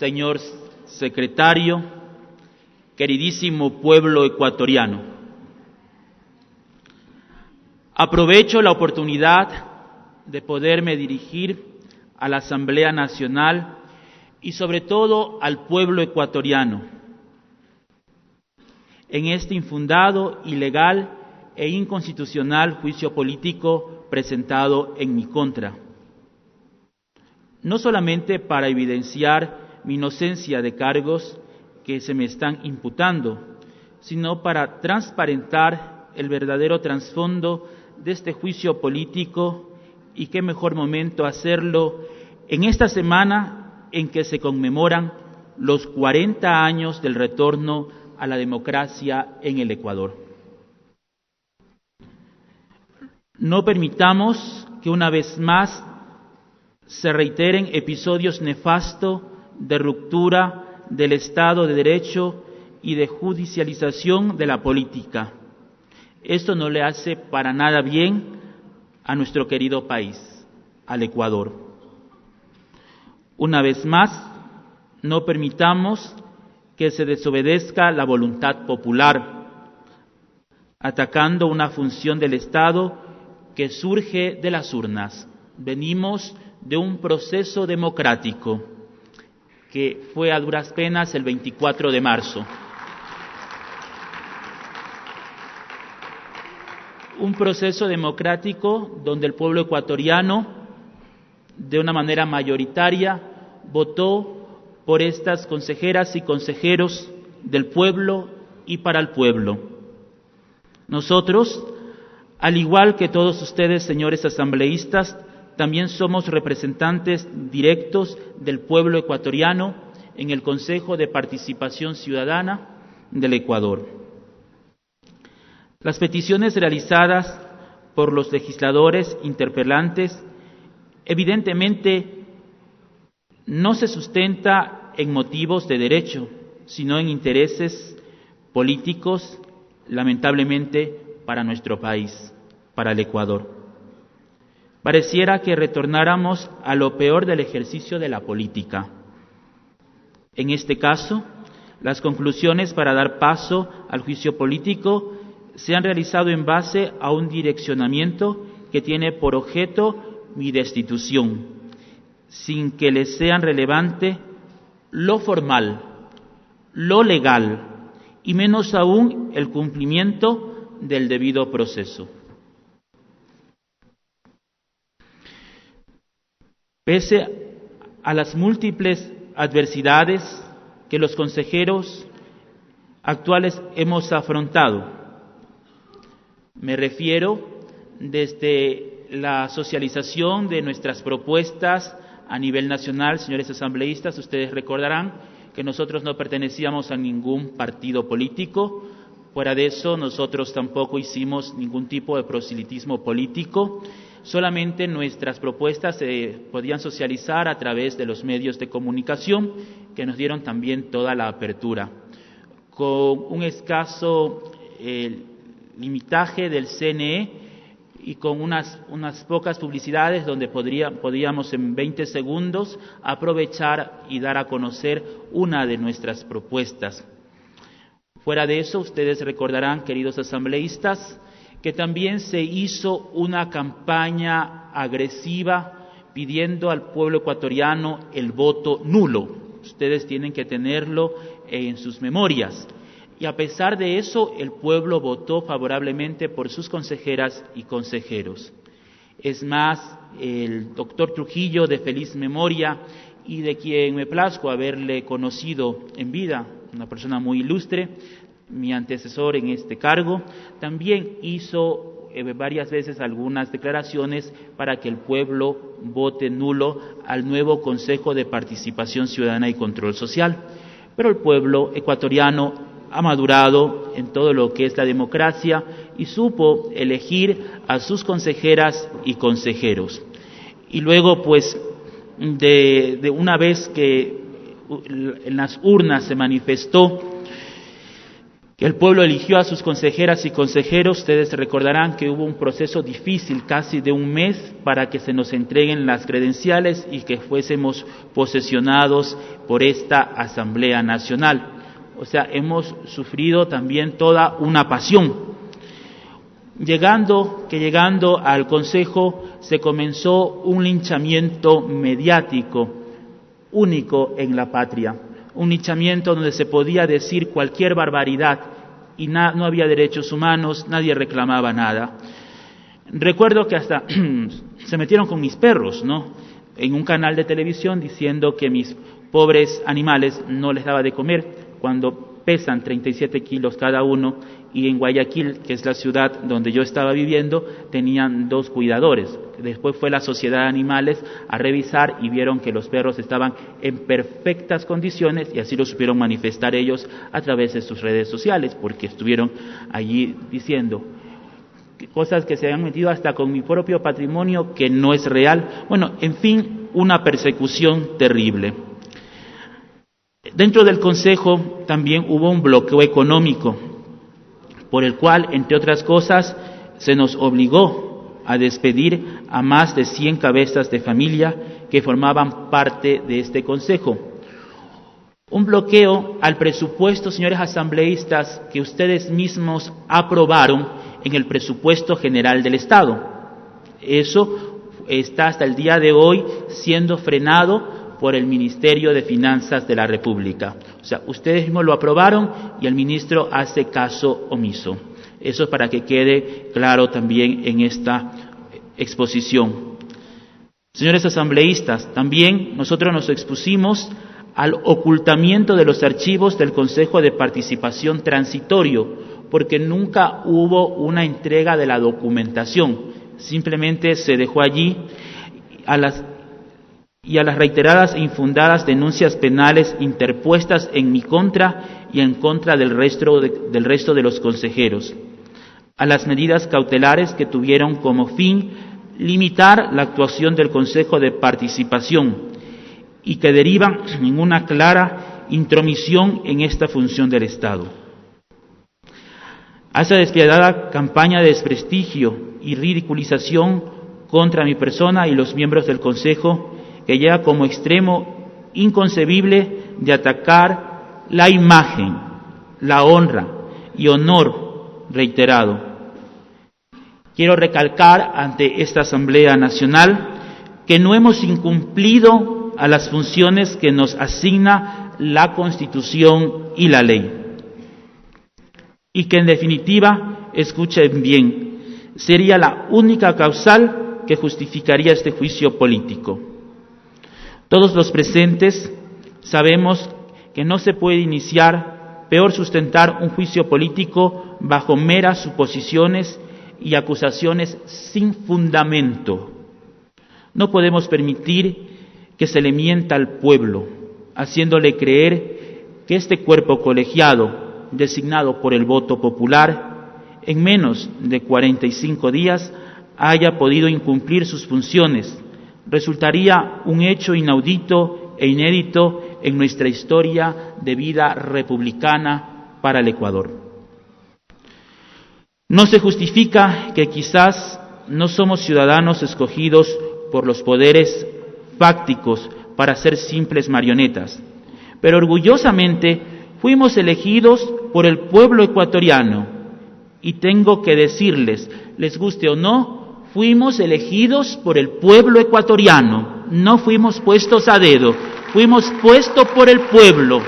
señor secretario, queridísimo pueblo ecuatoriano. Aprovecho la oportunidad de poderme dirigir a la Asamblea Nacional y sobre todo al pueblo ecuatoriano en este infundado, ilegal e inconstitucional juicio político presentado en mi contra. No solamente para evidenciar mi inocencia de cargos que se me están imputando, sino para transparentar el verdadero trasfondo de este juicio político, y qué mejor momento hacerlo en esta semana en que se conmemoran los 40 años del retorno a la democracia en el Ecuador. No permitamos que una vez más se reiteren episodios nefastos de ruptura del Estado de Derecho y de judicialización de la política. Esto no le hace para nada bien a nuestro querido país, al Ecuador. Una vez más, no permitamos que se desobedezca la voluntad popular, atacando una función del Estado que surge de las urnas. Venimos de un proceso democrático que fue a duras penas el 24 de marzo. Un proceso democrático donde el pueblo ecuatoriano, de una manera mayoritaria, votó por estas consejeras y consejeros del pueblo y para el pueblo. Nosotros, al igual que todos ustedes, señores asambleístas, también somos representantes directos del pueblo ecuatoriano en el Consejo de Participación Ciudadana del Ecuador. Las peticiones realizadas por los legisladores interpelantes evidentemente no se sustenta en motivos de derecho, sino en intereses políticos, lamentablemente, para nuestro país, para el Ecuador. Pareciera que retornáramos a lo peor del ejercicio de la política. En este caso, las conclusiones para dar paso al juicio político se han realizado en base a un direccionamiento que tiene por objeto mi destitución, sin que les sean relevante lo formal, lo legal y menos aún el cumplimiento del debido proceso. Pese a las múltiples adversidades que los consejeros actuales hemos afrontado, me refiero desde la socialización de nuestras propuestas a nivel nacional. Señores asambleístas, ustedes recordarán que nosotros no pertenecíamos a ningún partido político. Fuera de eso, nosotros tampoco hicimos ningún tipo de proselitismo político. Solamente nuestras propuestas se podían socializar a través de los medios de comunicación, que nos dieron también toda la apertura. Con un escaso limitaje del CNE y con unas pocas publicidades donde podíamos en 20 segundos aprovechar y dar a conocer una de nuestras propuestas. Fuera de eso, ustedes recordarán, queridos asambleístas, que también se hizo una campaña agresiva pidiendo al pueblo ecuatoriano el voto nulo. Ustedes tienen que tenerlo en sus memorias. Y a pesar de eso, el pueblo votó favorablemente por sus consejeras y consejeros. Es más, el doctor Trujillo, de feliz memoria y de quien me plazco haberle conocido en vida, una persona muy ilustre, mi antecesor en este cargo, también hizo varias veces algunas declaraciones para que el pueblo vote nulo al nuevo Consejo de Participación Ciudadana y Control Social. Pero el pueblo ecuatoriano ha madurado en todo lo que es la democracia y supo elegir a sus consejeras y consejeros. Y luego, pues, de una vez que en las urnas se manifestó que el pueblo eligió a sus consejeras y consejeros, ustedes recordarán que hubo un proceso difícil, casi de un mes, para que se nos entreguen las credenciales y que fuésemos posesionados por esta Asamblea Nacional. O sea, hemos sufrido también toda una pasión. Llegando al Consejo se comenzó un linchamiento mediático único en la patria, un linchamiento donde se podía decir cualquier barbaridad y no había derechos humanos, nadie reclamaba nada. Recuerdo que hasta se metieron con mis perros, ¿no?, en un canal de televisión diciendo que mis pobres animales no les daba de comer cuando pesan 37 kilos cada uno, y en Guayaquil, que es la ciudad donde yo estaba viviendo, tenían 2 cuidadores. Después fue la Sociedad de Animales a revisar y vieron que los perros estaban en perfectas condiciones, y así lo supieron manifestar ellos a través de sus redes sociales, porque estuvieron allí diciendo cosas que se han metido hasta con mi propio patrimonio, que no es real. Bueno, en fin, una persecución terrible. Dentro del Consejo también hubo un bloqueo económico, por el cual, entre otras cosas, se nos obligó a despedir a más de 100 cabezas de familia que formaban parte de este Consejo. Un bloqueo al presupuesto, señores asambleístas, que ustedes mismos aprobaron en el presupuesto general del Estado. Eso está hasta el día de hoy siendo frenado por el Ministerio de Finanzas de la República. O sea, ustedes mismos lo aprobaron y el ministro hace caso omiso. Eso es para que quede claro también en esta exposición. Señores asambleístas, también nosotros nos expusimos al ocultamiento de los archivos del Consejo de Participación Transitorio, porque nunca hubo una entrega de la documentación. Simplemente se dejó allí a las reiteradas e infundadas denuncias penales interpuestas en mi contra y en contra del resto de los consejeros, a las medidas cautelares que tuvieron como fin limitar la actuación del Consejo de Participación y que derivan en una clara intromisión en esta función del Estado. A esa despiadada campaña de desprestigio y ridiculización contra mi persona y los miembros del Consejo, que llega como extremo inconcebible de atacar la imagen, la honra y honor reiterado. Quiero recalcar ante esta Asamblea Nacional que no hemos incumplido a las funciones que nos asigna la Constitución y la ley. Y que en definitiva, escuchen bien, sería la única causal que justificaría este juicio político. Todos los presentes sabemos que no se puede iniciar, peor sustentar un juicio político bajo meras suposiciones y acusaciones sin fundamento. No podemos permitir que se le mienta al pueblo, haciéndole creer que este cuerpo colegiado, designado por el voto popular, en menos de 45 días haya podido incumplir sus funciones. Resultaría un hecho inaudito e inédito en nuestra historia de vida republicana para el Ecuador. No se justifica que quizás no somos ciudadanos escogidos por los poderes fácticos para ser simples marionetas, pero orgullosamente fuimos elegidos por el pueblo ecuatoriano, y tengo que decirles, les guste o no, fuimos elegidos por el pueblo ecuatoriano, no fuimos puestos a dedo, fuimos puestos por el pueblo,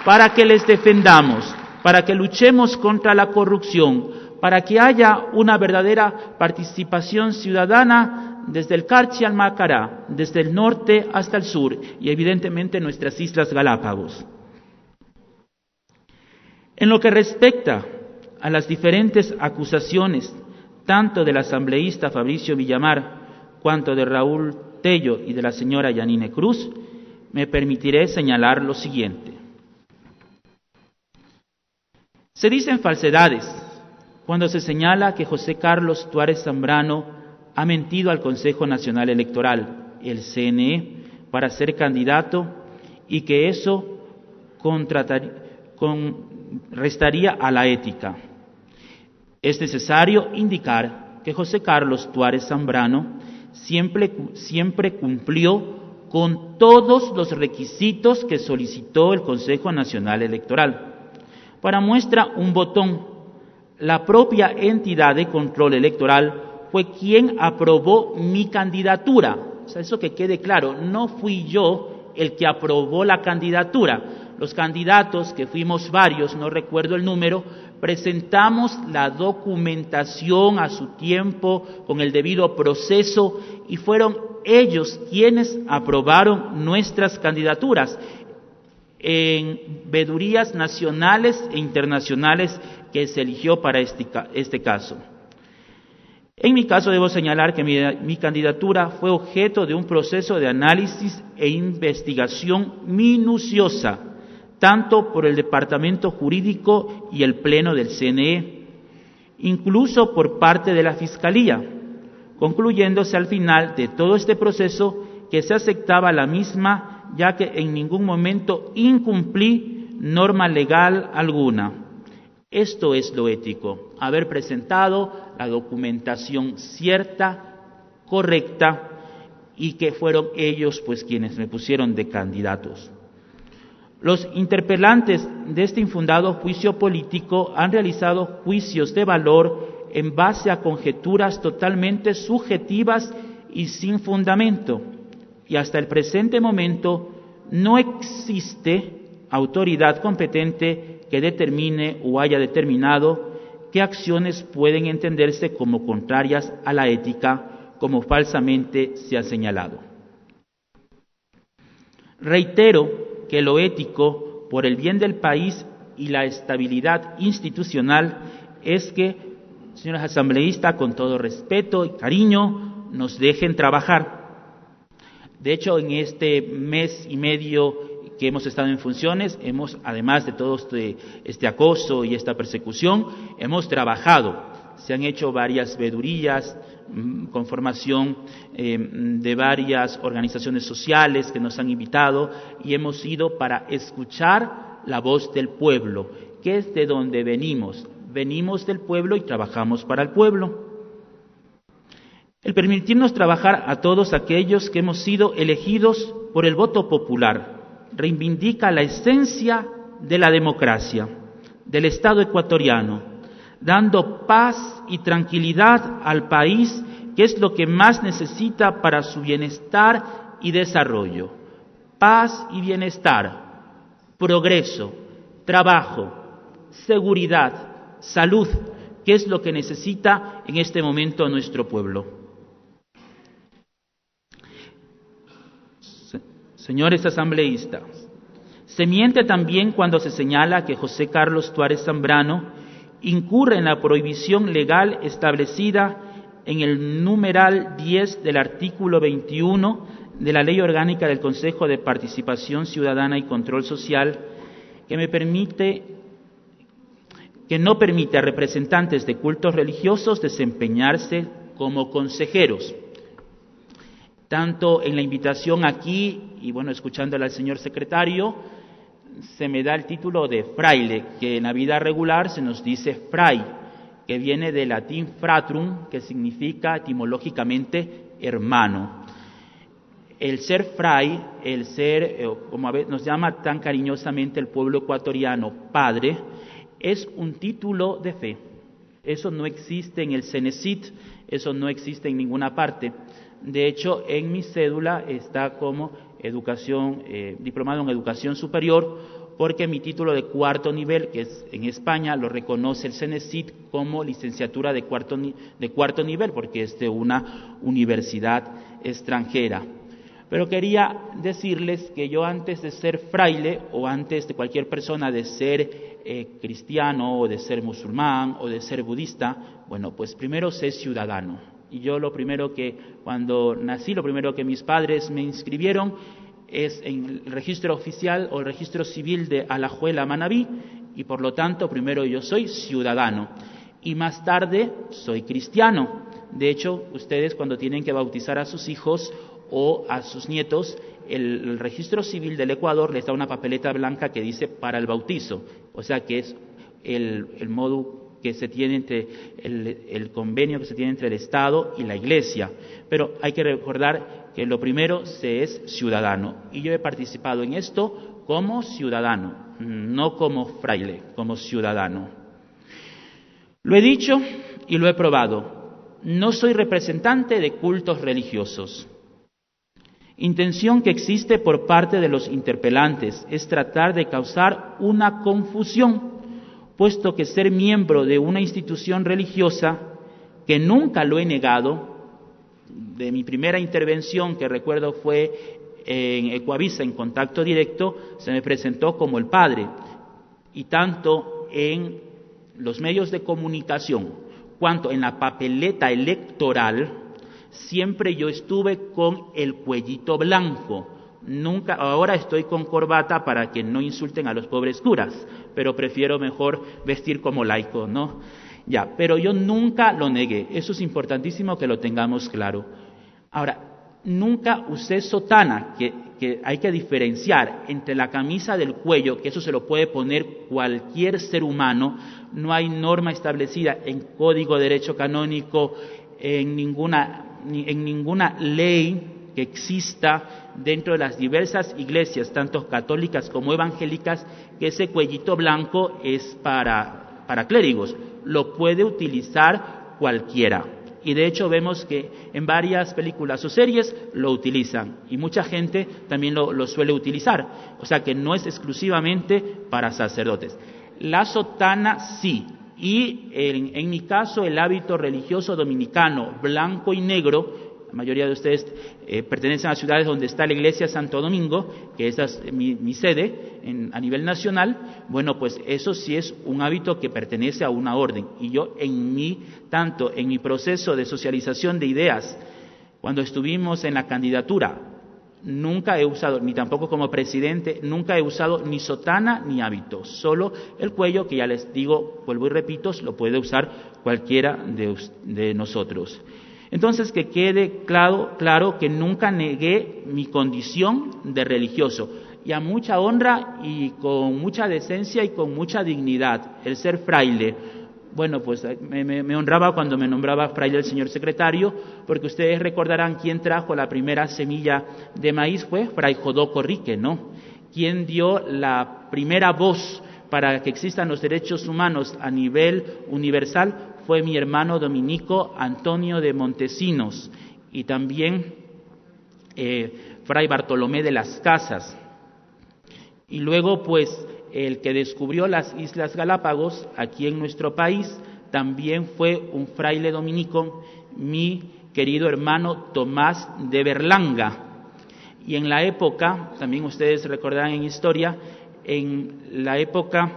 para que les defendamos, para que luchemos contra la corrupción, para que haya una verdadera participación ciudadana desde el Carchi al Macará, desde el norte hasta el sur y evidentemente nuestras Islas Galápagos. En lo que respecta a las diferentes acusaciones, tanto del asambleísta Fabricio Villamar, cuanto de Raúl Tello y de la señora Yanine Cruz, me permitiré señalar lo siguiente. Se dicen falsedades cuando se señala que José Carlos Tuárez Zambrano ha mentido al Consejo Nacional Electoral, el CNE, para ser candidato y que eso restaría a la ética. Es necesario indicar que José Carlos Tuárez Zambrano siempre cumplió con todos los requisitos que solicitó el Consejo Nacional Electoral. Para muestra un botón, la propia entidad de control electoral fue quien aprobó mi candidatura. O sea, eso que quede claro, no fui yo el que aprobó la candidatura. Los candidatos, que fuimos varios, no recuerdo el número, presentamos la documentación a su tiempo, con el debido proceso, y fueron ellos quienes aprobaron nuestras candidaturas en veedurías nacionales e internacionales que se eligió para este caso. En mi caso debo señalar que mi candidatura fue objeto de un proceso de análisis e investigación minuciosa, tanto por el Departamento Jurídico y el Pleno del CNE, incluso por parte de la Fiscalía, concluyéndose al final de todo este proceso que se aceptaba la misma, ya que en ningún momento incumplí norma legal alguna. Esto es lo ético, haber presentado la documentación cierta, correcta, y que fueron ellos pues quienes me pusieron de candidatos. Los interpelantes de este infundado juicio político han realizado juicios de valor en base a conjeturas totalmente subjetivas y sin fundamento, y hasta el presente momento no existe autoridad competente que determine o haya determinado qué acciones pueden entenderse como contrarias a la ética, como falsamente se ha señalado. Reitero que lo ético, por el bien del país y la estabilidad institucional, es que, señores asambleístas, con todo respeto y cariño, nos dejen trabajar. De hecho, en este mes y medio que hemos estado en funciones, además de todo este acoso y esta persecución, hemos trabajado. Se han hecho varias veedurías con formación de varias organizaciones sociales que nos han invitado, y hemos ido para escuchar la voz del pueblo, que es de donde venimos. Venimos del pueblo y trabajamos para el pueblo. El permitirnos trabajar a todos aquellos que hemos sido elegidos por el voto popular reivindica la esencia de la democracia, del Estado ecuatoriano, dando paz y tranquilidad al país, que es lo que más necesita para su bienestar y desarrollo. Paz y bienestar, progreso, trabajo, seguridad, salud, que es lo que necesita en este momento nuestro pueblo. Señores asambleístas, se miente también cuando se señala que José Carlos Tuárez Zambrano incurre en la prohibición legal establecida en el numeral 10 del artículo 21 de la Ley Orgánica del Consejo de Participación Ciudadana y Control Social, que no permite a representantes de cultos religiosos desempeñarse como consejeros. Tanto en la invitación aquí, y bueno, escuchándole al señor secretario, se me da el título de fraile, que en la vida regular se nos dice fray, que viene del latín fratrum, que significa etimológicamente hermano. El ser fray, el ser, como a veces nos llama tan cariñosamente el pueblo ecuatoriano, padre, es un título de fe. Eso no existe en el Cenecit, eso no existe en ninguna parte. De hecho, en mi cédula está como diplomado en educación superior, porque mi título de cuarto nivel, que es en España, lo reconoce el Cenecit como licenciatura de cuarto nivel, porque es de una universidad extranjera. Pero quería decirles que yo, antes de ser fraile, o antes de cualquier persona de ser cristiano, o de ser musulmán, o de ser budista, bueno, pues primero sé ciudadano. Y yo cuando nací, lo primero que mis padres me inscribieron es en el registro oficial o el registro civil de Alajuela, Manabí, y por lo tanto primero yo soy ciudadano y más tarde soy cristiano. De hecho, ustedes cuando tienen que bautizar a sus hijos o a sus nietos, el registro civil del Ecuador les da una papeleta blanca que dice para el bautizo, o sea que es el modo que se tiene entre el convenio que se tiene entre el Estado y la Iglesia. Pero hay que recordar que lo primero se es ciudadano, y yo he participado en esto como ciudadano, no como fraile, como ciudadano. Lo he dicho y lo he probado. No soy representante de cultos religiosos. Intención que existe por parte de los interpelantes es tratar de causar una confusión, puesto que ser miembro de una institución religiosa, que nunca lo he negado, de mi primera intervención que recuerdo fue en Ecuavisa, en Contacto Directo, se me presentó como el padre, y tanto en los medios de comunicación cuanto en la papeleta electoral, siempre yo estuve con el cuellito blanco. Nunca, ahora estoy con corbata para que no insulten a los pobres curas, pero prefiero mejor vestir como laico, ¿no? Ya, pero yo nunca lo negué. Eso es importantísimo que lo tengamos claro. Ahora, nunca usé sotana, que hay que diferenciar entre la camisa del cuello, que eso se lo puede poner cualquier ser humano. No hay norma establecida en Código de Derecho Canónico, en ninguna ley que exista dentro de las diversas iglesias, tanto católicas como evangélicas, que ese cuellito blanco es para clérigos. Lo puede utilizar cualquiera. Y de hecho vemos que en varias películas o series lo utilizan, y mucha gente también lo suele utilizar. O sea que no es exclusivamente para sacerdotes. La sotana sí. Y en mi caso, el hábito religioso dominicano, blanco y negro. La mayoría de ustedes pertenecen a ciudades donde está la iglesia Santo Domingo, que esa es mi sede a nivel nacional. Bueno, pues eso sí es un hábito que pertenece a una orden. Y yo tanto en mi proceso de socialización de ideas, cuando estuvimos en la candidatura, nunca he usado, ni tampoco como presidente, nunca he usado ni sotana ni hábito, solo el cuello, que ya les digo, vuelvo y repito, lo puede usar cualquiera de nosotros. Entonces, que quede claro que nunca negué mi condición de religioso, y a mucha honra y con mucha decencia y con mucha dignidad, el ser fraile. Bueno, pues me honraba cuando me nombraba fraile el señor secretario, porque ustedes recordarán quién trajo la primera semilla de maíz fue Fray Jodoco Rique, ¿no? Quien dio la primera voz para que existan los derechos humanos a nivel universal fue mi hermano dominico Antonio de Montesinos, y también Fray Bartolomé de las Casas. Y luego, pues, el que descubrió las Islas Galápagos aquí en nuestro país también fue un fraile dominico, mi querido hermano Tomás de Berlanga. Y en la época, también ustedes recordarán en historia, en la época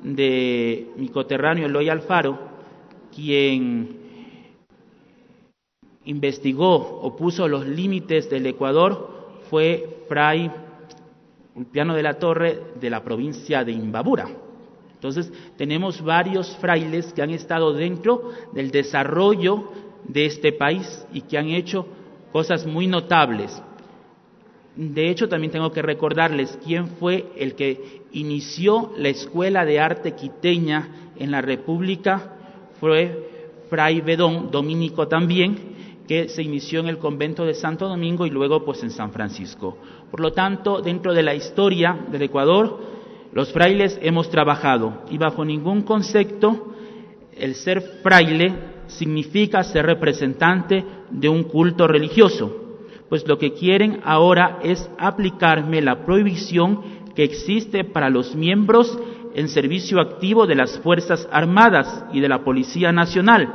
de mi coterráneo Eloy Alfaro, quien investigó o puso los límites del Ecuador, fue Fray Ulpiano de la Torre, de la provincia de Imbabura. Entonces, tenemos varios frailes que han estado dentro del desarrollo de este país y que han hecho cosas muy notables. De hecho, también tengo que recordarles quién fue el que inició la Escuela de Arte Quiteña en la República. Fue Fray Bedón, dominico también, que se inició en el convento de Santo Domingo y luego pues en San Francisco. Por lo tanto, dentro de la historia del Ecuador, los frailes hemos trabajado, y bajo ningún concepto el ser fraile significa ser representante de un culto religioso, pues lo que quieren ahora es aplicarme la prohibición que existe para los miembros en servicio activo de las Fuerzas Armadas y de la Policía Nacional,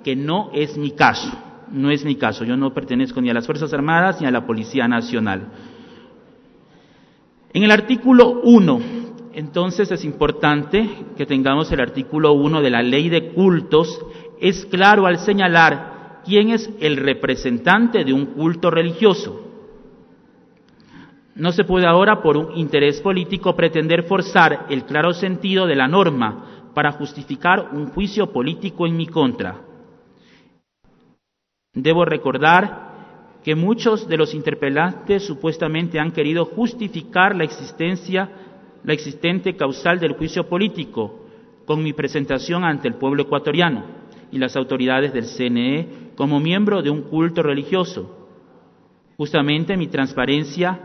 que no es mi caso. No es mi caso, yo no pertenezco ni a las Fuerzas Armadas ni a la Policía Nacional. En el artículo 1, entonces es importante que tengamos el artículo 1 de la Ley de Cultos, es claro al señalar quién es el representante de un culto religioso. No se puede ahora, por un interés político, pretender forzar el claro sentido de la norma para justificar un juicio político en mi contra. Debo recordar que muchos de los interpelantes supuestamente han querido justificar la existente causal del juicio político. con mi presentación ante el pueblo ecuatoriano y las autoridades del CNE como miembro de un culto religioso. Justamente mi transparencia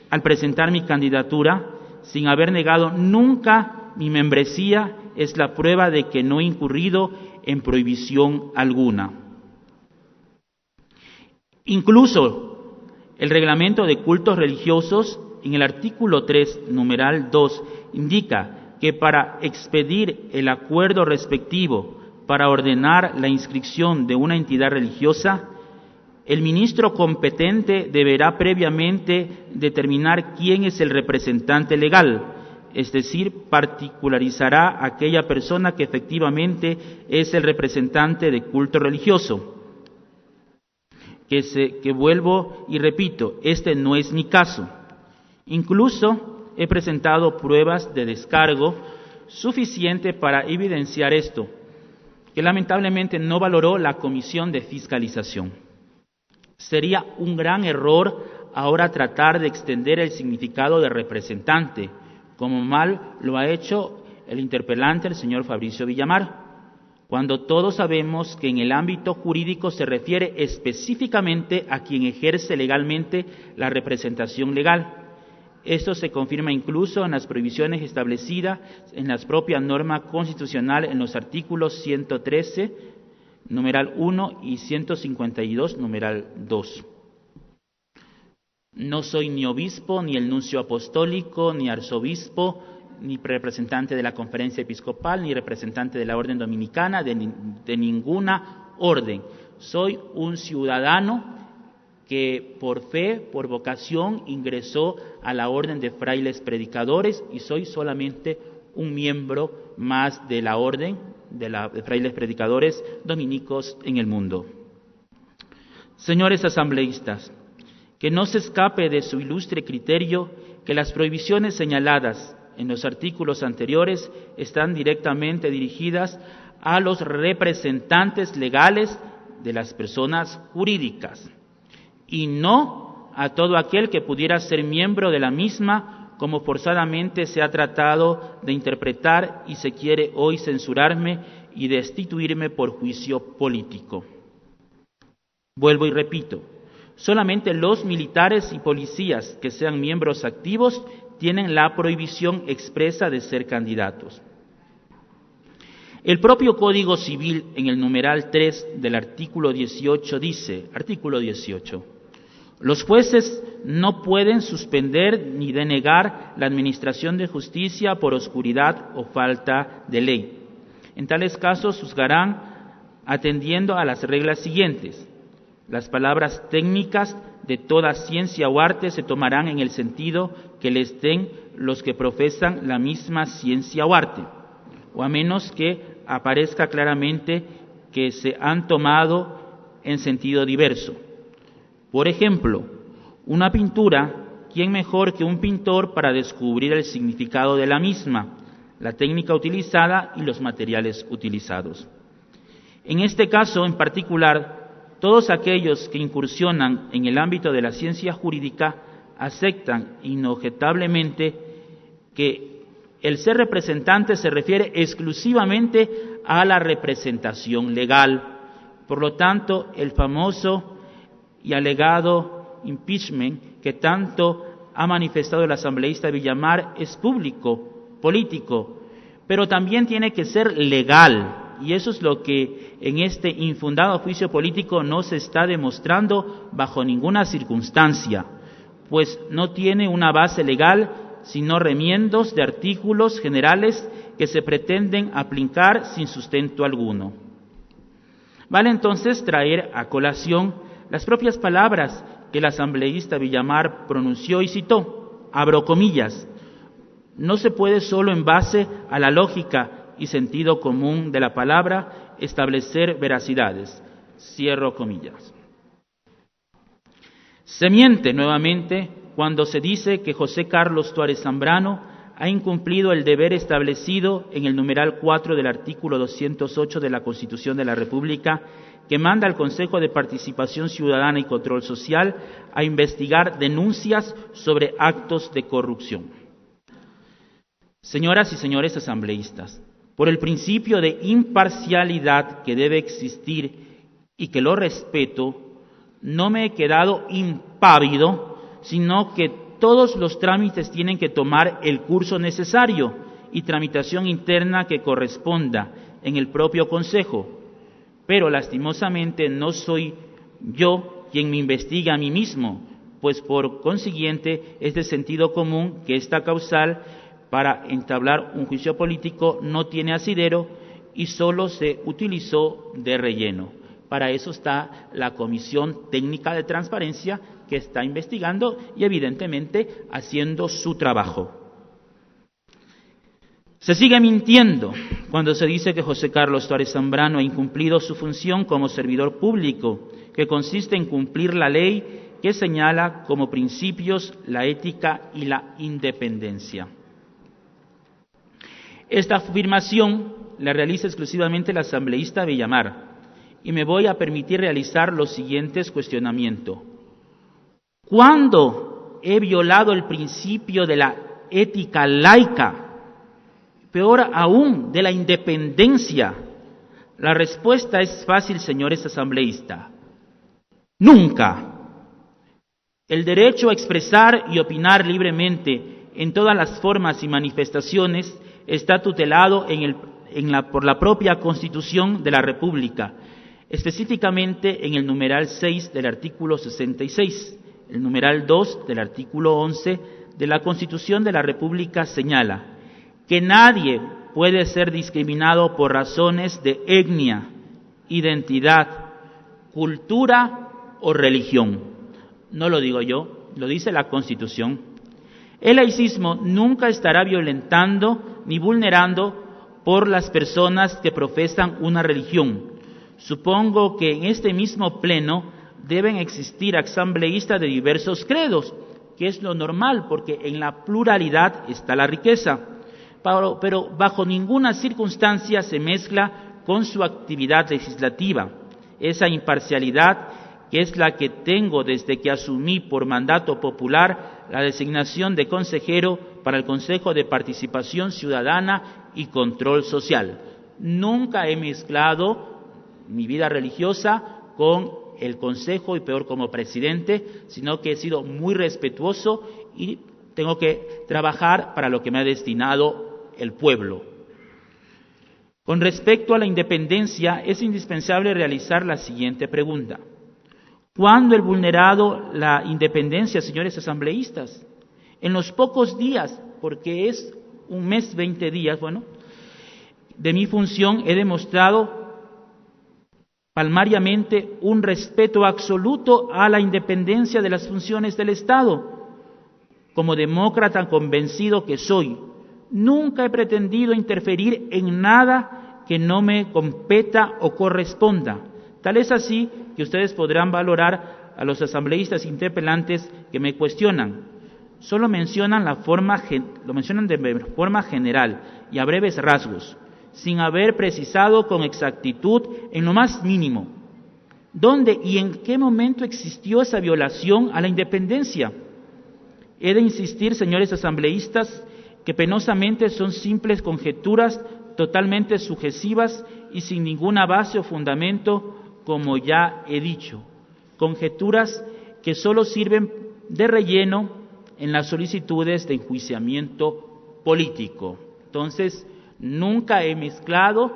al presentar mi candidatura, sin haber negado nunca mi membresía, es la prueba de que no he incurrido en prohibición alguna. Incluso el reglamento de cultos religiosos, en el artículo 3, numeral 2, indica que para expedir el acuerdo respectivo para ordenar la inscripción de una entidad religiosa, el ministro competente deberá previamente determinar quién es el representante legal, es decir, particularizará a aquella persona que efectivamente es el representante de culto religioso. Que vuelvo y repito, este no es mi caso. Incluso he presentado pruebas de descargo suficiente para evidenciar esto, que lamentablemente no valoró la Comisión de Fiscalización. Sería un gran error ahora tratar de extender el significado de representante, como mal lo ha hecho el interpelante, el señor Fabricio Villamar, cuando todos sabemos que en el ámbito jurídico se refiere específicamente a quien ejerce legalmente la representación legal. Esto se confirma incluso en las prohibiciones establecidas en la propia norma constitucional en los artículos 113, numeral 1 y 152, numeral 2. No soy ni obispo, ni el nuncio apostólico, ni arzobispo, ni representante de la conferencia episcopal, ni representante de la orden dominicana, de ninguna orden. Soy un ciudadano que por fe, por vocación, ingresó a la orden de frailes predicadores y soy solamente un miembro más de la orden de frailes predicadores dominicos en el mundo. Señores asambleístas, que no se escape de su ilustre criterio que las prohibiciones señaladas en los artículos anteriores están directamente dirigidas a los representantes legales de las personas jurídicas y no a todo aquel que pudiera ser miembro de la misma, como forzadamente se ha tratado de interpretar y se quiere hoy censurarme y destituirme por juicio político. Vuelvo y repito, solamente los militares y policías que sean miembros activos tienen la prohibición expresa de ser candidatos. El propio Código Civil, en el numeral 3 del artículo 18, dice, artículo 18, los jueces no pueden suspender ni denegar la administración de justicia por oscuridad o falta de ley. En tales casos juzgarán atendiendo a las reglas siguientes. Las palabras técnicas de toda ciencia o arte se tomarán en el sentido que les den los que profesan la misma ciencia o arte, o a menos que aparezca claramente que se han tomado en sentido diverso. Por ejemplo, una pintura, ¿quién mejor que un pintor para descubrir el significado de la misma, la técnica utilizada y los materiales utilizados? En este caso en particular, todos aquellos que incursionan en el ámbito de la ciencia jurídica aceptan inobjetablemente que el ser representante se refiere exclusivamente a la representación legal. Por lo tanto, el famoso y alegado impeachment que tanto ha manifestado el asambleísta Villamar es público, político, pero también tiene que ser legal. Y eso es lo que en este infundado juicio político no se está demostrando bajo ninguna circunstancia, pues no tiene una base legal, sino remiendos de artículos generales que se pretenden aplicar sin sustento alguno. Vale entonces traer a colación las propias palabras que el asambleísta Villamar pronunció y citó, abro comillas, no se puede solo en base a la lógica y sentido común de la palabra establecer veracidades. Cierro comillas. Se miente nuevamente cuando se dice que José Carlos Tuárez Zambrano ha incumplido el deber establecido en el numeral 4 del artículo 208 de la Constitución de la República, que manda al Consejo de Participación Ciudadana y Control Social a investigar denuncias sobre actos de corrupción. Señoras y señores asambleístas, Por el principio de imparcialidad que debe existir y que lo respeto, no me he quedado impávido, sino que todos los trámites tienen que tomar el curso necesario y tramitación interna que corresponda en el propio Consejo. Pero lastimosamente no soy yo quien me investiga a mí mismo, pues por consiguiente es de sentido común que esta causal para entablar un juicio político no tiene asidero y solo se utilizó de relleno. Para eso está la Comisión Técnica de Transparencia que está investigando y evidentemente haciendo su trabajo. Se sigue mintiendo cuando se dice que José Carlos Tuárez Zambrano ha incumplido su función como servidor público, que consiste en cumplir la ley que señala como principios la ética y la independencia. Esta afirmación la realiza exclusivamente el asambleísta Villamar y me voy a permitir realizar los siguientes cuestionamientos. ¿Cuándo he violado el principio de la ética laica? Peor aún, de la independencia. La respuesta es fácil, señores asambleístas. Nunca. El derecho a expresar y opinar libremente en todas las formas y manifestaciones está tutelado por la propia Constitución de la República, específicamente en el numeral 6 del artículo 66. El numeral 2 del artículo 11 de la Constitución de la República señala que nadie puede ser discriminado por razones de etnia, identidad, cultura o religión. No lo digo yo, lo dice la Constitución. El laicismo nunca estará violentando ni vulnerando por las personas que profesan una religión. Supongo que en este mismo pleno deben existir asambleístas de diversos credos, que es lo normal, porque en la pluralidad está la riqueza. Pero bajo ninguna circunstancia se mezcla con su actividad legislativa. Esa imparcialidad, que es la que tengo desde que asumí por mandato popular la designación de consejero para el Consejo de Participación Ciudadana y Control Social. Nunca he mezclado mi vida religiosa con el Consejo y peor como presidente, sino que he sido muy respetuoso y tengo que trabajar para lo que me ha destinado el pueblo. Con respecto a la independencia, es indispensable realizar la siguiente pregunta. ¿Cuándo he vulnerado la independencia, señores asambleístas? En los pocos días, porque es un mes, 20 días, de mi función he demostrado palmariamente un respeto absoluto a la independencia de las funciones del Estado. Como demócrata convencido que soy, nunca he pretendido interferir en nada que no me competa o corresponda. Tal es así que ustedes podrán valorar a los asambleístas interpelantes que me cuestionan. Solo mencionan lo mencionan de forma general y a breves rasgos, sin haber precisado con exactitud en lo más mínimo dónde y en qué momento existió esa violación a la independencia. He de insistir, señores asambleístas, que penosamente son simples conjeturas totalmente sugesivas y sin ninguna base o fundamento, como ya he dicho. Conjeturas que solo sirven de relleno en las solicitudes de enjuiciamiento político. Entonces, nunca he mezclado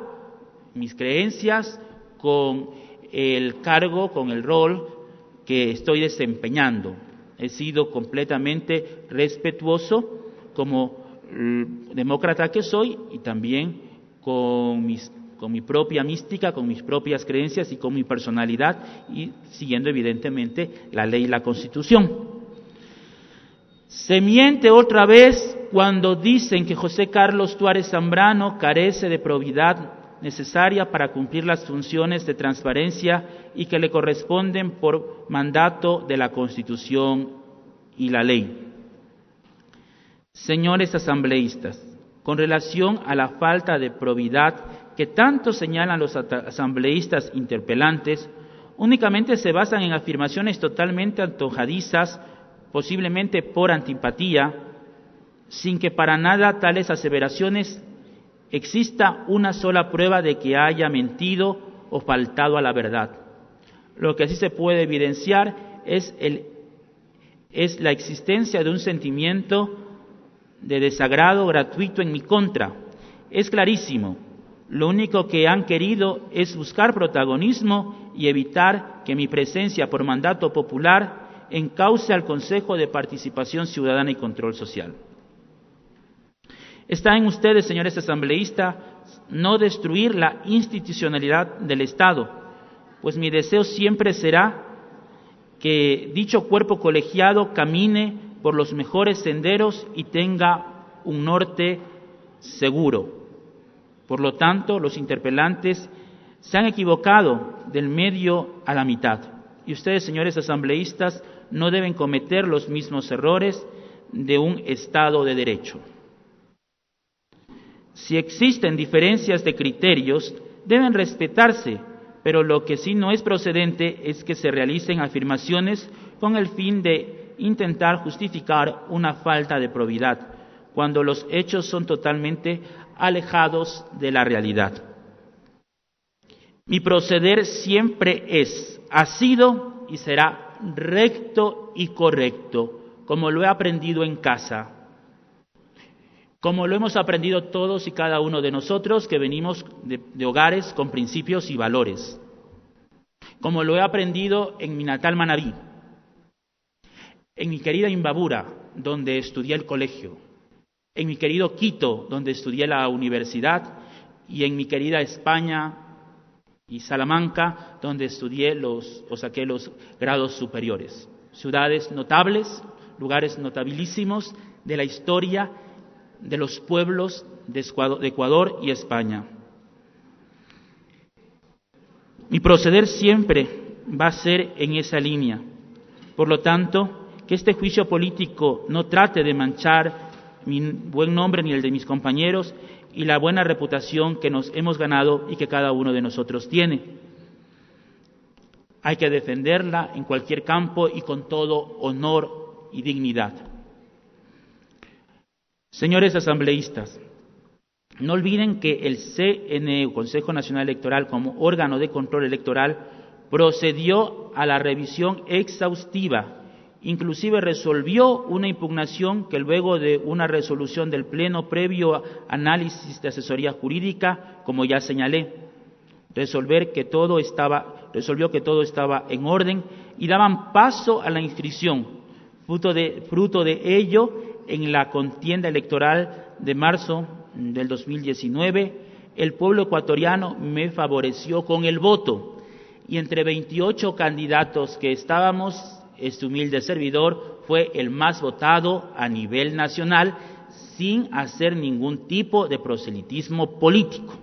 mis creencias con el cargo, con el rol que estoy desempeñando. He sido completamente respetuoso como demócrata que soy y también con mi propia mística, con mis propias creencias y con mi personalidad y siguiendo evidentemente la ley y la Constitución. Se miente otra vez cuando dicen que José Carlos Tuárez Zambrano carece de probidad necesaria para cumplir las funciones de transparencia y que le corresponden por mandato de la Constitución y la ley. Señores asambleístas, con relación a la falta de probidad que tanto señalan los asambleístas interpelantes, únicamente se basan en afirmaciones totalmente antojadizas, posiblemente por antipatía, sin que para nada tales aseveraciones exista una sola prueba de que haya mentido o faltado a la verdad. Lo que así se puede evidenciar es la existencia de un sentimiento de desagrado gratuito en mi contra. Es clarísimo. Lo único que han querido es buscar protagonismo y evitar que mi presencia por mandato popular encauce al Consejo de Participación Ciudadana y Control Social. Está en ustedes, señores asambleístas, no destruir la institucionalidad del Estado, pues mi deseo siempre será que dicho cuerpo colegiado camine por los mejores senderos y tenga un norte seguro. Por lo tanto, los interpelantes se han equivocado del medio a la mitad. Y ustedes, señores asambleístas, no deben cometer los mismos errores de un Estado de Derecho. Si existen diferencias de criterios, deben respetarse, pero lo que sí no es procedente es que se realicen afirmaciones con el fin de intentar justificar una falta de probidad, cuando los hechos son totalmente alejados de la realidad. Mi proceder siempre ha sido y será recto y correcto, como lo he aprendido en casa, como lo hemos aprendido todos y cada uno de nosotros que venimos de hogares con principios y valores, como lo he aprendido en mi natal Manabí, en mi querida Imbabura, donde estudié el colegio, en mi querido Quito, donde estudié la universidad, y en mi querida España y Salamanca, donde saqué los grados superiores. Ciudades notables, lugares notabilísimos de la historia de los pueblos de Ecuador y España. Mi proceder siempre va a ser en esa línea. Por lo tanto, que este juicio político no trate de manchar mi buen nombre ni el de mis compañeros y la buena reputación que nos hemos ganado y que cada uno de nosotros tiene. Hay que defenderla en cualquier campo y con todo honor y dignidad. Señores asambleístas, no olviden que el CNE, Consejo Nacional Electoral, como órgano de control electoral, procedió a la revisión exhaustiva. Inclusive resolvió una impugnación que luego de una resolución del Pleno previo análisis de asesoría jurídica, como ya señalé, resolvió que todo estaba en orden y daban paso a la inscripción. Fruto de ello, en la contienda electoral de marzo del 2019, el pueblo ecuatoriano me favoreció con el voto y entre 28 candidatos que estábamos, este humilde servidor fue el más votado a nivel nacional sin hacer ningún tipo de proselitismo político.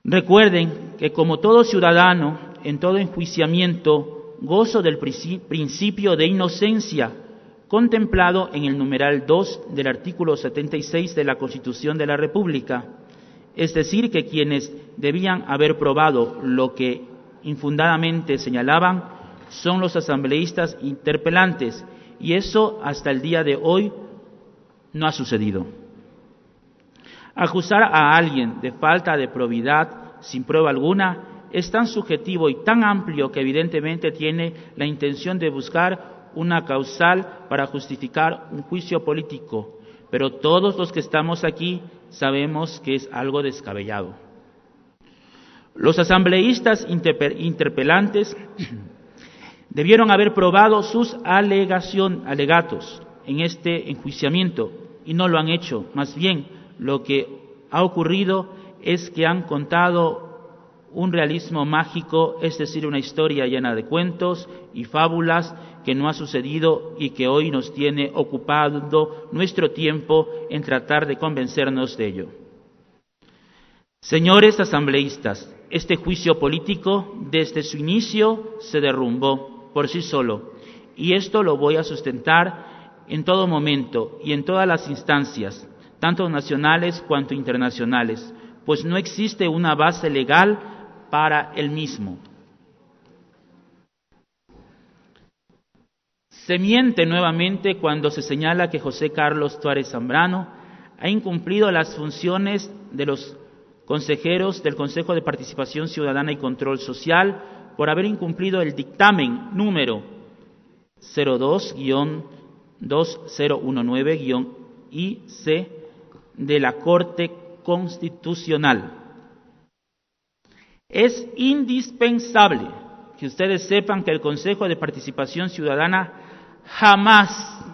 Recuerden que como todo ciudadano, en todo enjuiciamiento, gozo del principio de inocencia contemplado en el numeral 2 del artículo 76 de la Constitución de la República, es decir, que quienes debían haber probado lo que infundadamente señalaban son los asambleístas interpelantes, y eso hasta el día de hoy no ha sucedido. Acusar a alguien de falta de probidad sin prueba alguna es tan subjetivo y tan amplio que evidentemente tiene la intención de buscar una causal para justificar un juicio político, pero todos los que estamos aquí sabemos que es algo descabellado. Los asambleístas interpelantes debieron haber probado sus alegatos en este enjuiciamiento y no lo han hecho. Más bien, lo que ha ocurrido es que han contado un realismo mágico, es decir, una historia llena de cuentos y fábulas que no ha sucedido y que hoy nos tiene ocupando nuestro tiempo en tratar de convencernos de ello. Señores asambleístas, este juicio político desde su inicio se derrumbó por sí solo, y esto lo voy a sustentar en todo momento y en todas las instancias, tanto nacionales cuanto internacionales, pues no existe una base legal para el mismo. Se miente nuevamente cuando se señala que José Carlos Tuárez Zambrano ha incumplido las funciones de los consejeros del Consejo de Participación Ciudadana y Control Social por haber incumplido el dictamen número 02-2019-IC de la Corte Constitucional. Es indispensable que ustedes sepan que el Consejo de Participación Ciudadana jamás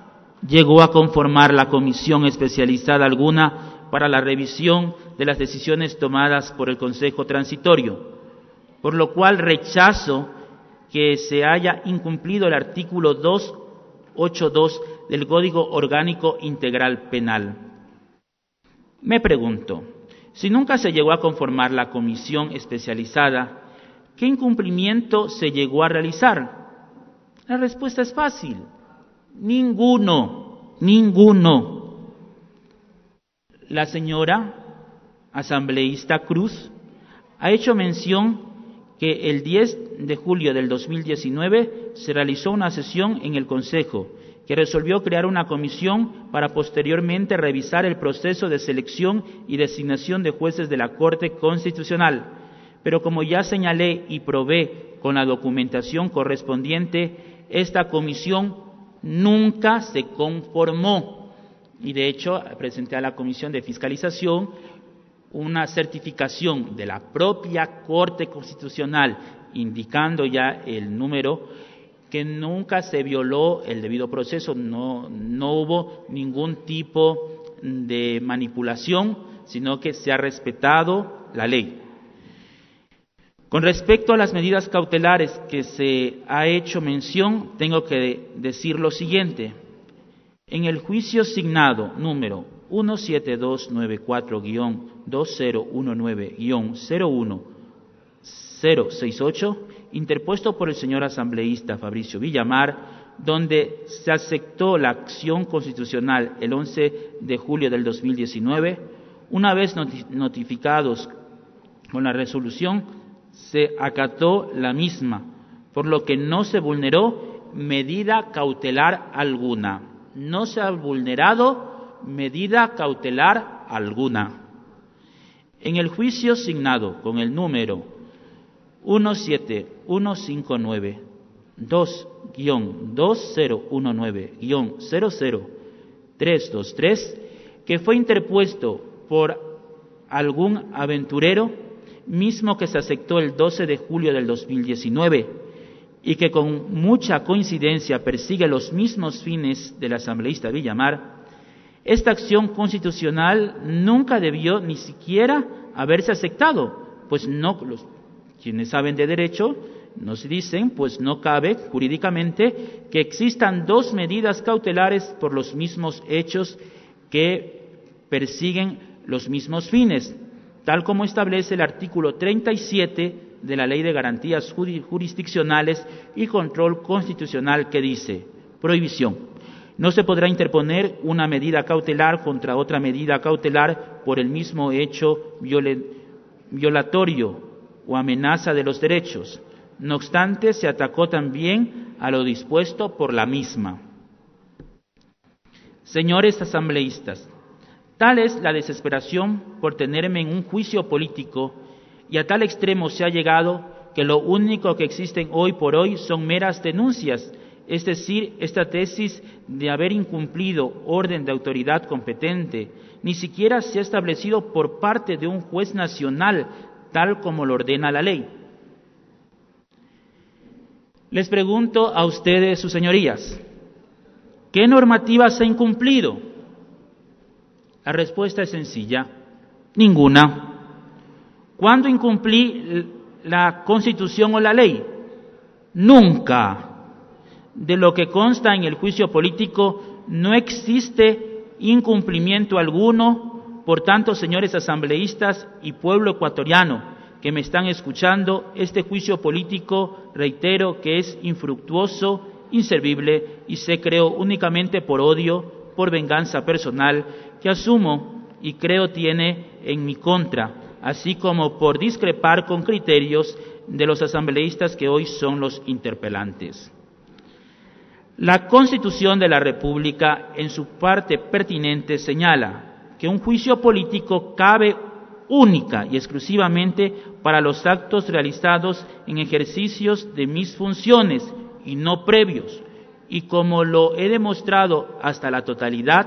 llegó a conformar la comisión especializada alguna para la revisión de las decisiones tomadas por el Consejo Transitorio, por lo cual rechazo que se haya incumplido el artículo 282 del Código Orgánico Integral Penal. Me pregunto, si nunca se llegó a conformar la comisión especializada, ¿qué incumplimiento se llegó a realizar? La respuesta es fácil: ninguno. La señora asambleísta Cruz ha hecho mención que el 10 de julio del 2019 se realizó una sesión en el Consejo que resolvió crear una comisión para posteriormente revisar el proceso de selección y designación de jueces de la Corte Constitucional. Pero como ya señalé y probé con la documentación correspondiente, esta comisión nunca se conformó. Y de hecho presenté a la Comisión de Fiscalización una certificación de la propia Corte Constitucional, indicando ya el número, que nunca se violó el debido proceso, no hubo ningún tipo de manipulación, sino que se ha respetado la ley. Con respecto a las medidas cautelares que se ha hecho mención, tengo que decir lo siguiente. En el juicio signado número 17294-2019-01068, interpuesto por el señor asambleísta Fabricio Villamar, donde se aceptó la acción constitucional el 11 de julio del 2019, una vez notificados con la resolución, se acató la misma, por lo que no se vulneró medida cautelar alguna. No se ha vulnerado medida cautelar alguna. En el juicio signado con el número 17192-2019-00323, que fue interpuesto por algún aventurero, mismo que se aceptó el 12 de julio del 2019 y que con mucha coincidencia persigue los mismos fines del asambleísta Villamar, esta acción constitucional nunca debió ni siquiera haberse aceptado, pues no, quienes saben de derecho nos dicen, pues no cabe jurídicamente que existan dos medidas cautelares por los mismos hechos que persiguen los mismos fines, tal como establece el artículo 37 de la Ley de Garantías Jurisdiccionales y Control Constitucional, que dice: prohibición. No se podrá interponer una medida cautelar contra otra medida cautelar por el mismo hecho violatorio o amenaza de los derechos. No obstante, se atacó también a lo dispuesto por la misma. Señores asambleístas, tal es la desesperación por tenerme en un juicio político, y a tal extremo se ha llegado que lo único que existen hoy por hoy son meras denuncias, es decir, esta tesis de haber incumplido orden de autoridad competente, ni siquiera se ha establecido por parte de un juez nacional, tal como lo ordena la ley. Les pregunto a ustedes, sus señorías, ¿qué normativa se ha incumplido? La respuesta es sencilla: ninguna. ¿Cuándo incumplí la Constitución o la ley? Nunca. De lo que consta en el juicio político, no existe incumplimiento alguno. Por tanto, señores asambleístas y pueblo ecuatoriano que me están escuchando, este juicio político, reitero, que es infructuoso, inservible y se creó únicamente por odio, por venganza personal, que asumo y creo tiene en mi contra, así como por discrepar con criterios de los asambleístas que hoy son los interpelantes. La Constitución de la República, en su parte pertinente, señala que un juicio político cabe única y exclusivamente para los actos realizados en ejercicios de mis funciones y no previos, y como lo he demostrado hasta la totalidad,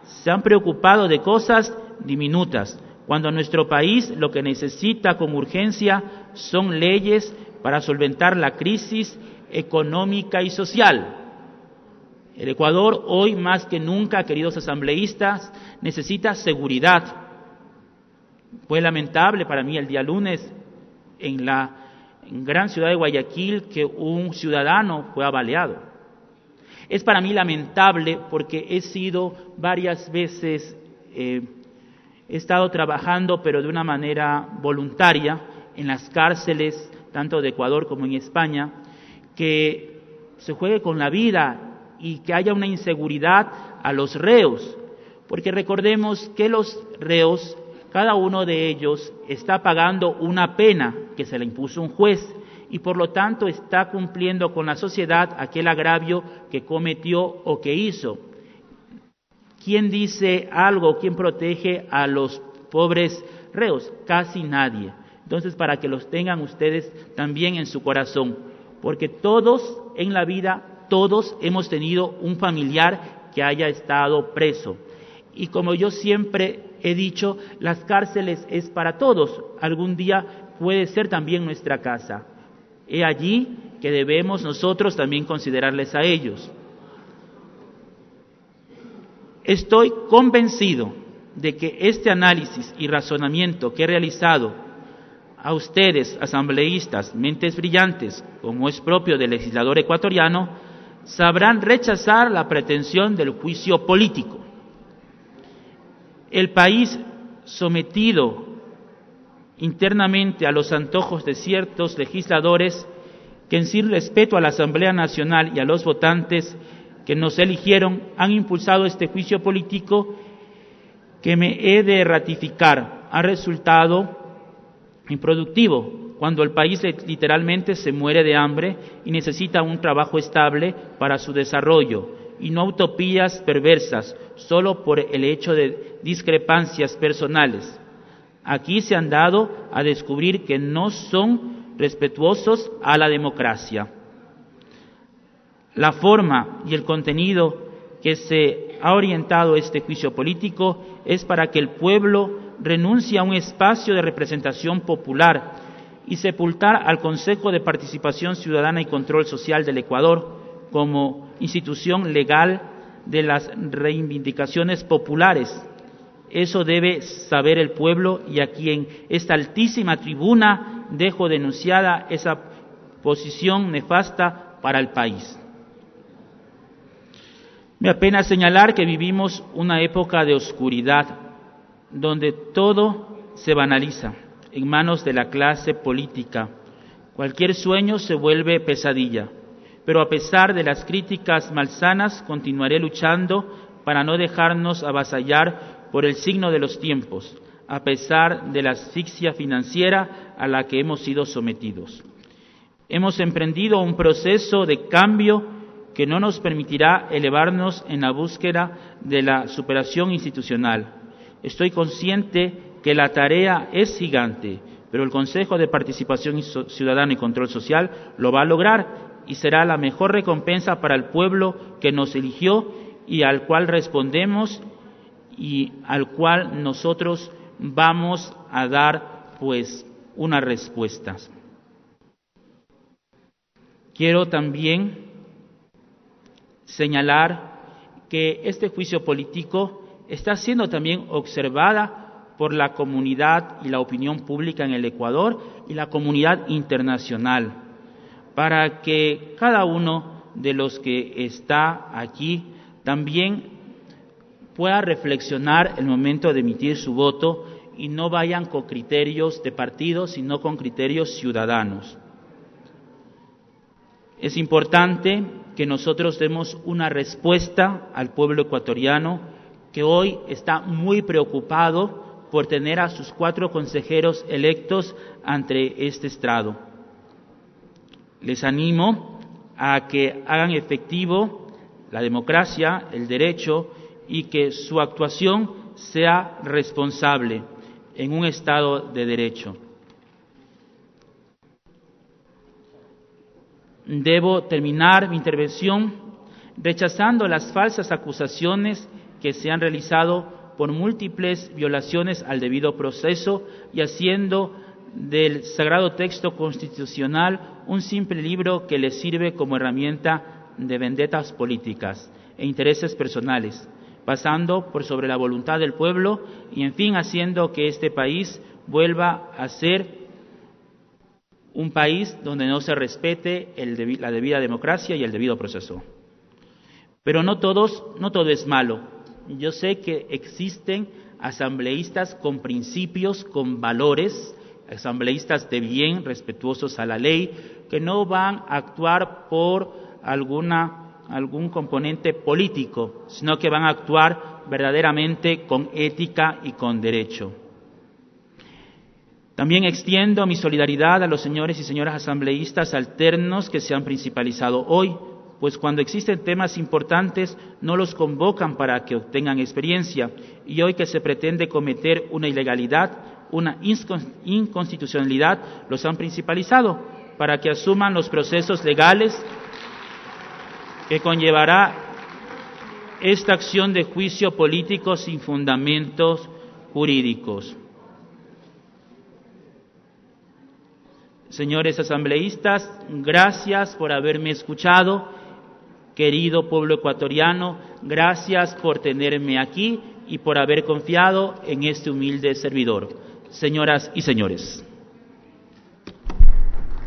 se han preocupado de cosas diminutas, cuando nuestro país lo que necesita con urgencia son leyes para solventar la crisis económica y social. El Ecuador hoy más que nunca, queridos asambleístas, necesita seguridad. Fue lamentable para mí el día lunes en la gran ciudad de Guayaquil que un ciudadano fue baleado. Es para mí lamentable porque he sido varias veces, he estado trabajando pero de una manera voluntaria en las cárceles, tanto de Ecuador como en España, que se juegue con la vida y que haya una inseguridad a los reos, porque recordemos que los reos, cada uno de ellos está pagando una pena que se le impuso un juez y por lo tanto está cumpliendo con la sociedad aquel agravio que cometió o que hizo. ¿Quién dice algo? ¿Quién protege a los pobres reos? Casi nadie. Entonces, para que los tengan ustedes también en su corazón, porque todos en la vida, todos hemos tenido un familiar que haya estado preso. Y como yo siempre he dicho, las cárceles es para todos. Algún día puede ser también nuestra casa. He allí que debemos nosotros también considerarles a ellos. Estoy convencido de que este análisis y razonamiento que he realizado a ustedes, asambleístas, mentes brillantes, como es propio del legislador ecuatoriano, sabrán rechazar la pretensión del juicio político. El país sometido internamente a los antojos de ciertos legisladores que sin respeto a la Asamblea Nacional y a los votantes que nos eligieron han impulsado este juicio político que me he de ratificar, ha resultado improductivo cuando el país literalmente se muere de hambre y necesita un trabajo estable para su desarrollo y no utopías perversas solo por el hecho de discrepancias personales. Aquí se han dado a descubrir que no son respetuosos a la democracia. La forma y el contenido que se ha orientado este juicio político es para que el pueblo renuncie a un espacio de representación popular y sepultar al Consejo de Participación Ciudadana y Control Social del Ecuador como institución legal de las reivindicaciones populares. Eso debe saber el pueblo, y aquí en esta altísima tribuna dejo denunciada esa posición nefasta para el país. Me apena señalar que vivimos una época de oscuridad, donde todo se banaliza en manos de la clase política. Cualquier sueño se vuelve pesadilla, pero a pesar de las críticas malsanas, continuaré luchando para no dejarnos avasallar por el signo de los tiempos, a pesar de la asfixia financiera a la que hemos sido sometidos. Hemos emprendido un proceso de cambio que no nos permitirá elevarnos en la búsqueda de la superación institucional. Estoy consciente que la tarea es gigante, pero el Consejo de Participación Ciudadana y Control Social lo va a lograr y será la mejor recompensa para el pueblo que nos eligió y al cual respondemos y al cual nosotros vamos a dar unas respuestas. Quiero también señalar que este juicio político está siendo también observada por la comunidad y la opinión pública en el Ecuador y la comunidad internacional, para que cada uno de los que está aquí también pueda reflexionar el momento de emitir su voto y no vayan con criterios de partido, sino con criterios ciudadanos. Es importante que nosotros demos una respuesta al pueblo ecuatoriano que hoy está muy preocupado por tener a sus 4 consejeros electos ante este estrado. Les animo a que hagan efectivo la democracia, el derecho, y que su actuación sea responsable en un Estado de Derecho. Debo terminar mi intervención rechazando las falsas acusaciones que se han realizado por múltiples violaciones al debido proceso y haciendo del sagrado texto constitucional un simple libro que le sirve como herramienta de vendetas políticas e intereses personales, pasando por sobre la voluntad del pueblo y, en fin, haciendo que este país vuelva a ser un país donde no se respete la debida democracia y el debido proceso. Pero no todo es malo. Yo sé que existen asambleístas con principios, con valores, asambleístas de bien, respetuosos a la ley, que no van a actuar por algún componente político, sino que van a actuar verdaderamente con ética y con derecho. También extiendo mi solidaridad a los señores y señoras asambleístas alternos que se han principalizado hoy, pues cuando existen temas importantes no los convocan para que obtengan experiencia, y hoy que se pretende cometer una ilegalidad, una inconstitucionalidad, los han principalizado para que asuman los procesos legales que conllevará esta acción de juicio político sin fundamentos jurídicos. Señores asambleístas, gracias por haberme escuchado. Querido pueblo ecuatoriano, gracias por tenerme aquí y por haber confiado en este humilde servidor. Señoras y señores.